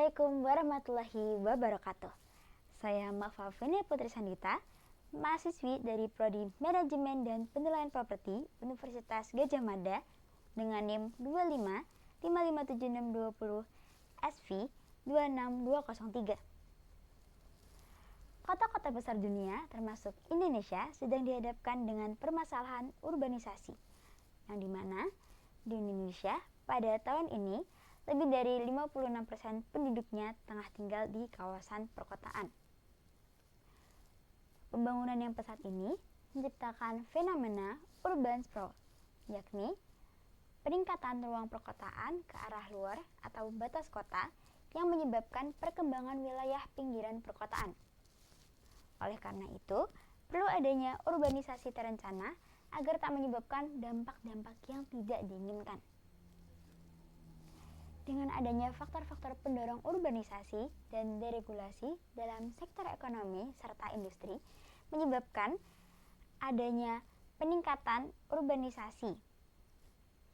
Assalamualaikum warahmatullahi wabarakatuh. Saya Mafafine Putri Sandita, mahasiswi dari Prodi Manajemen dan Penilaian Properti Universitas Gadjah Mada dengan NIM 25557620 SV 26203. Kota-kota besar dunia termasuk Indonesia sedang dihadapkan dengan permasalahan urbanisasi, yang dimana di Indonesia pada tahun ini lebih dari 56% penduduknya tengah tinggal di kawasan perkotaan. Pembangunan yang pesat ini menciptakan fenomena urban sprawl, yakni peningkatan ruang perkotaan ke arah luar atau batas kota yang menyebabkan perkembangan wilayah pinggiran perkotaan. Oleh karena itu, perlu adanya urbanisasi terencana agar tak menyebabkan dampak-dampak yang tidak diinginkan. Dengan adanya faktor-faktor pendorong urbanisasi dan deregulasi dalam sektor ekonomi serta industri, menyebabkan adanya peningkatan urbanisasi,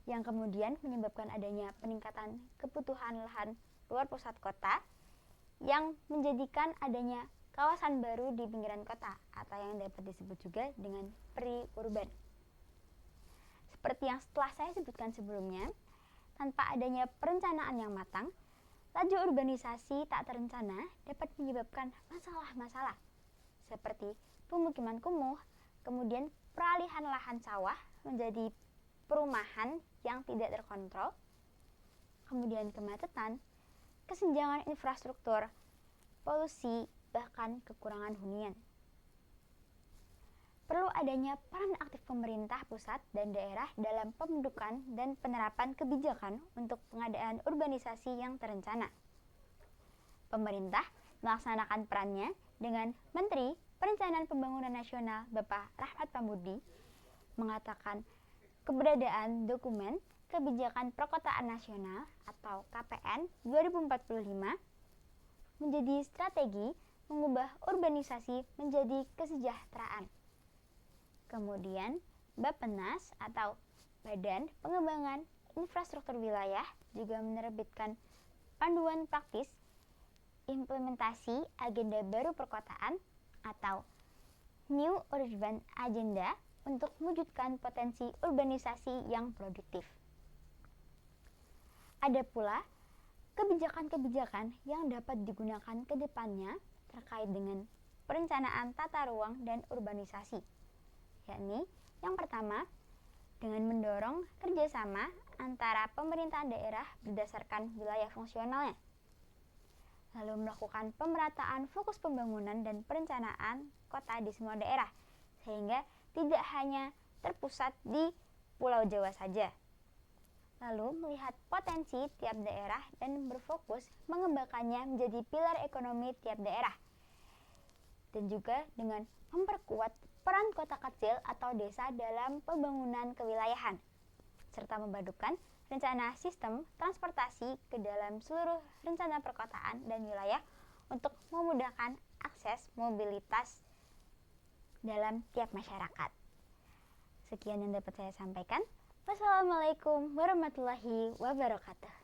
yang kemudian menyebabkan adanya peningkatan kebutuhan lahan luar pusat kota, yang menjadikan adanya kawasan baru di pinggiran kota, atau yang dapat disebut juga dengan peri-urban. Seperti yang setelah saya sebutkan sebelumnya, tanpa adanya perencanaan yang matang, laju urbanisasi tak terencana dapat menyebabkan masalah-masalah seperti pemukiman kumuh, kemudian peralihan lahan sawah menjadi perumahan yang tidak terkontrol, kemudian kemacetan, kesenjangan infrastruktur, polusi, bahkan kekurangan hunian. Perlu adanya peran aktif pemerintah pusat dan daerah dalam pembentukan dan penerapan kebijakan untuk pengadaan urbanisasi yang terencana. Pemerintah melaksanakan perannya dengan Menteri Perencanaan Pembangunan Nasional Bapak Rahmat Pambudi mengatakan keberadaan dokumen Kebijakan Perkotaan Nasional atau KPN 2045 menjadi strategi mengubah urbanisasi menjadi kesejahteraan. Kemudian, Bappenas atau Badan Pengembangan Infrastruktur Wilayah juga menerbitkan panduan praktis implementasi agenda baru perkotaan atau New Urban Agenda untuk mewujudkan potensi urbanisasi yang produktif. Ada pula kebijakan-kebijakan yang dapat digunakan ke depannya terkait dengan perencanaan tata ruang dan urbanisasi, yakni yang pertama, dengan mendorong kerjasama antara pemerintahan daerah berdasarkan wilayah fungsionalnya, lalu melakukan pemerataan fokus pembangunan dan perencanaan kota di semua daerah, sehingga tidak hanya terpusat di Pulau Jawa saja, lalu melihat potensi tiap daerah dan berfokus mengembangkannya menjadi pilar ekonomi tiap daerah, dan juga dengan memperkuat peran kota kecil atau desa dalam pembangunan kewilayahan, serta memadukan rencana sistem transportasi ke dalam seluruh rencana perkotaan dan wilayah untuk memudahkan akses mobilitas dalam tiap masyarakat. Sekian yang dapat saya sampaikan. Wassalamualaikum warahmatullahi wabarakatuh.